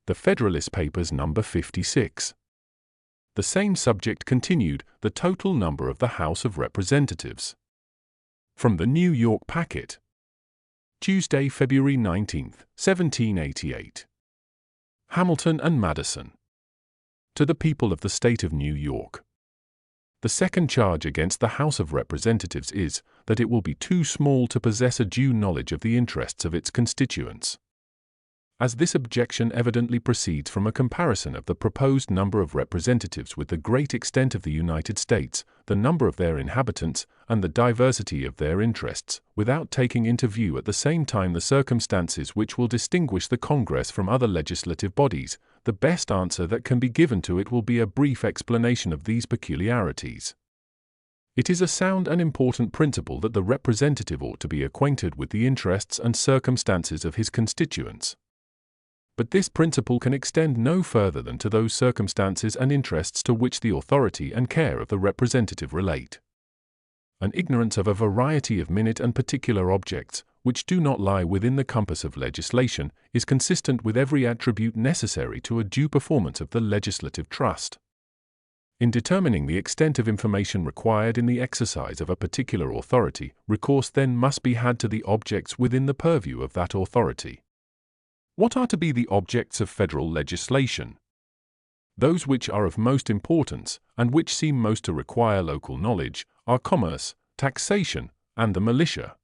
The Federalist Papers number 56. The same subject continued, the total number of the House of Representatives. From the New York Packet. Tuesday, February 19, 1788. Hamilton and Madison. To the people of the State of New York. The second charge against the House of Representatives is that it will be too small to possess a due knowledge of the interests of its constituents. As this objection evidently proceeds from a comparison of the proposed number of representatives with the great extent of the United States, the number of their inhabitants, and the diversity of their interests, without taking into view at the same time the circumstances which will distinguish the Congress from other legislative bodies, the best answer that can be given to it will be a brief explanation of these peculiarities. It is a sound and important principle that the representative ought to be acquainted with the interests and circumstances of his constituents. But this principle can extend no further than to those circumstances and interests to which the authority and care of the representative relate. An ignorance of a variety of minute and particular objects, which do not lie within the compass of legislation, is consistent with every attribute necessary to a due performance of the legislative trust. In determining the extent of information required in the exercise of a particular authority, recourse then must be had to the objects within the purview of that authority. What are to be the objects of federal legislation? Those which are of most importance, and which seem most to require local knowledge, are commerce, taxation, and the militia.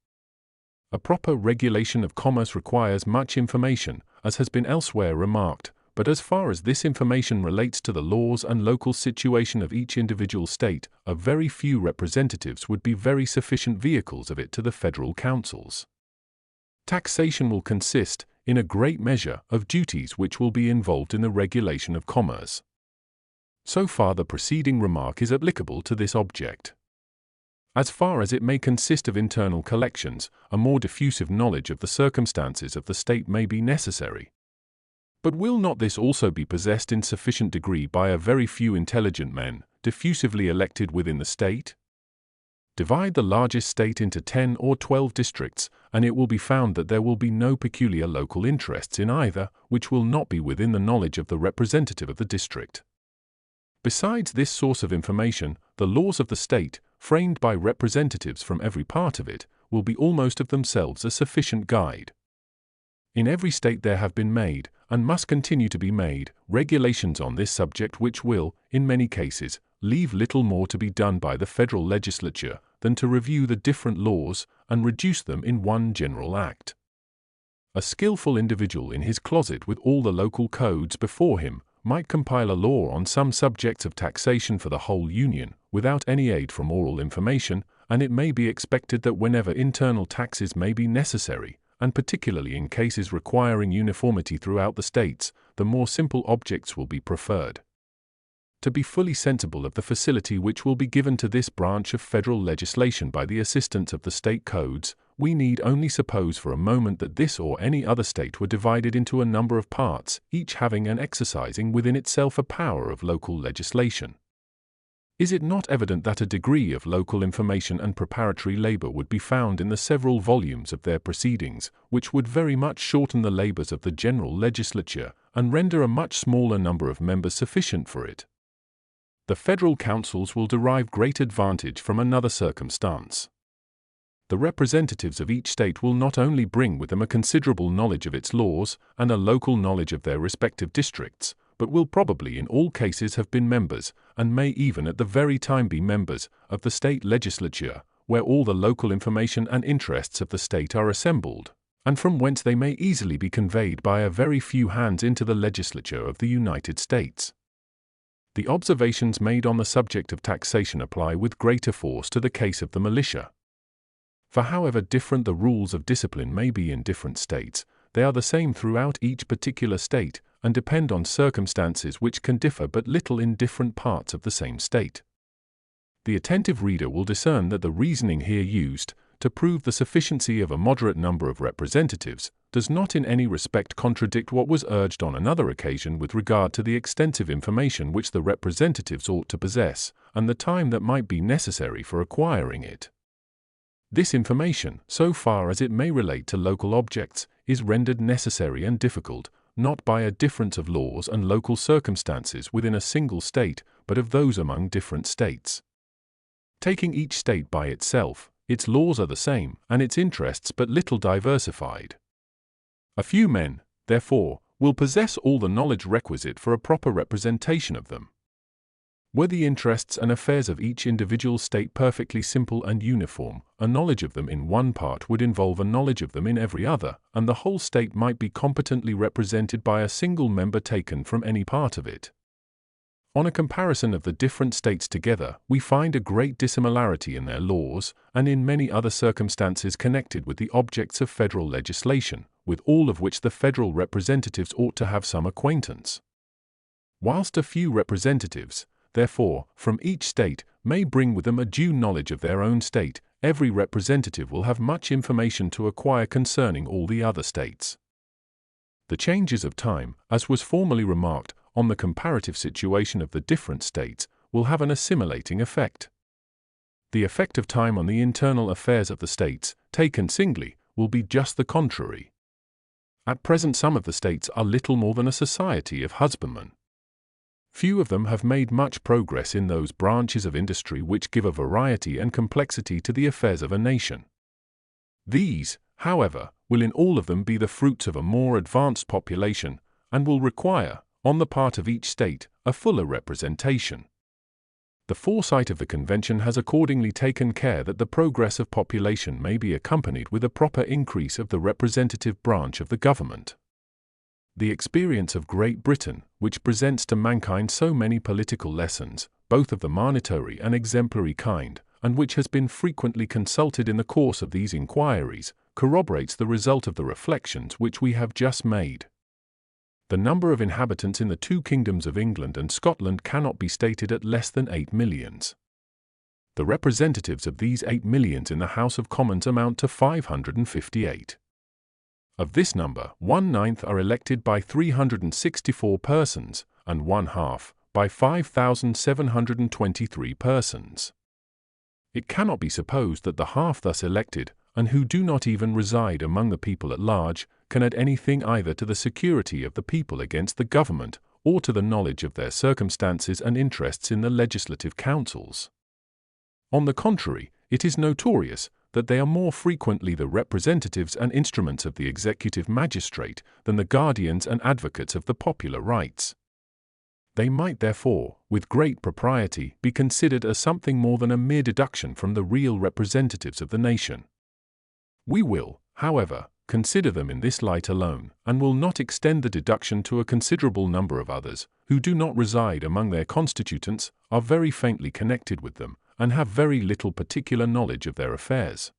A proper regulation of commerce requires much information, as has been elsewhere remarked, but as far as this information relates to the laws and local situation of each individual state, a very few representatives would be very sufficient vehicles of it to the federal councils. Taxation will consist, in a great measure, of duties which will be involved in the regulation of commerce. So far the preceding remark is applicable to this object. As far as it may consist of internal collections, a more diffusive knowledge of the circumstances of the state may be necessary. But will not this also be possessed in sufficient degree by a very few intelligent men, diffusively elected within the state? Divide the largest state into 10 or 12 districts, and it will be found that there will be no peculiar local interests in either, which will not be within the knowledge of the representative of the district. Besides this source of information, the laws of the state, framed by representatives from every part of it, will be almost of themselves a sufficient guide. In every state there have been made, and must continue to be made, regulations on this subject which will, in many cases, leave little more to be done by the federal legislature than to review the different laws and reduce them in one general act. A skillful individual in his closet with all the local codes before him might compile a law on some subjects of taxation for the whole Union, without any aid from oral information, and it may be expected that whenever internal taxes may be necessary, and particularly in cases requiring uniformity throughout the states, the more simple objects will be preferred. To be fully sensible of the facility which will be given to this branch of federal legislation by the assistance of the state codes, we need only suppose for a moment that this or any other state were divided into a number of parts, each having and exercising within itself a power of local legislation. Is it not evident that a degree of local information and preparatory labor would be found in the several volumes of their proceedings, which would very much shorten the labors of the general legislature, and render a much smaller number of members sufficient for it? The federal councils will derive great advantage from another circumstance. The representatives of each state will not only bring with them a considerable knowledge of its laws, and a local knowledge of their respective districts, but will probably in all cases have been members, and may even at the very time be members, of the state legislature, where all the local information and interests of the state are assembled, and from whence they may easily be conveyed by a very few hands into the legislature of the United States. The observations made on the subject of taxation apply with greater force to the case of the militia. For however different the rules of discipline may be in different states, they are the same throughout each particular state, and depend on circumstances which can differ but little in different parts of the same state. The attentive reader will discern that the reasoning here used, to prove the sufficiency of a moderate number of representatives, does not in any respect contradict what was urged on another occasion with regard to the extensive information which the representatives ought to possess, and the time that might be necessary for acquiring it. This information, so far as it may relate to local objects, is rendered necessary and difficult, not by a difference of laws and local circumstances within a single state, but of those among different states. Taking each state by itself, its laws are the same, and its interests but little diversified. A few men, therefore, will possess all the knowledge requisite for a proper representation of them. Were the interests and affairs of each individual state perfectly simple and uniform, a knowledge of them in one part would involve a knowledge of them in every other, and the whole state might be competently represented by a single member taken from any part of it. On a comparison of the different states together, we find a great dissimilarity in their laws, and in many other circumstances connected with the objects of federal legislation, with all of which the federal representatives ought to have some acquaintance. Whilst a few representatives, therefore, from each state, may bring with them a due knowledge of their own state, every representative will have much information to acquire concerning all the other states. The changes of time, as was formerly remarked, on the comparative situation of the different states, will have an assimilating effect. The effect of time on the internal affairs of the states, taken singly, will be just the contrary. At present some of the states are little more than a society of husbandmen. Few of them have made much progress in those branches of industry which give a variety and complexity to the affairs of a nation. These, however, will in all of them be the fruits of a more advanced population, and will require, on the part of each state, a fuller representation. The foresight of the Convention has accordingly taken care that the progress of population may be accompanied with a proper increase of the representative branch of the government. The experience of Great Britain, which presents to mankind so many political lessons, both of the monetary and exemplary kind, and which has been frequently consulted in the course of these inquiries, corroborates the result of the reflections which we have just made. The number of inhabitants in the two kingdoms of England and Scotland cannot be stated at less than 8 millions. The representatives of these 8 millions in the House of Commons amount to 558. Of this number, 1/9 are elected by 364 persons, and 1/2 by 5,723 persons. It cannot be supposed that the half thus elected, and who do not even reside among the people at large, can add anything either to the security of the people against the government, or to the knowledge of their circumstances and interests in the legislative councils. On the contrary, it is notorious that they are more frequently the representatives and instruments of the executive magistrate than the guardians and advocates of the popular rights. They might therefore, with great propriety, be considered as something more than a mere deduction from the real representatives of the nation. We will, however, consider them in this light alone, and will not extend the deduction to a considerable number of others, who do not reside among their constituents, are very faintly connected with them, and have very little particular knowledge of their affairs.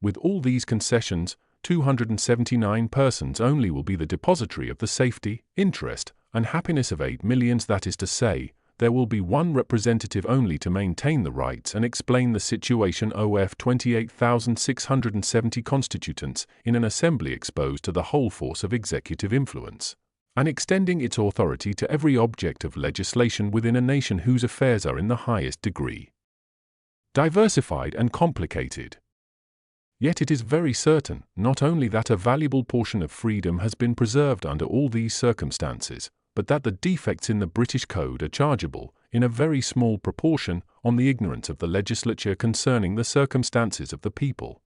With all these concessions, 279 persons only will be the depository of the safety, interest, and happiness of 8 millions, that is to say, there will be one representative only to maintain the rights and explain the situation of 28,670 constituents in an assembly exposed to the whole force of executive influence, and extending its authority to every object of legislation within a nation whose affairs are in the highest degree diversified and complicated. Yet it is very certain, not only that a valuable portion of freedom has been preserved under all these circumstances, but that the defects in the British Code are chargeable, in a very small proportion, on the ignorance of the legislature concerning the circumstances of the people.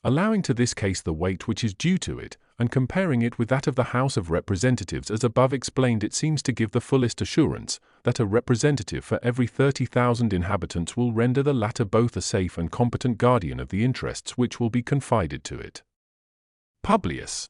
Allowing to this case the weight which is due to it, and comparing it with that of the House of Representatives as above explained, it seems to give the fullest assurance that a representative for every 30,000 inhabitants will render the latter both a safe and competent guardian of the interests which will be confided to it. Publius.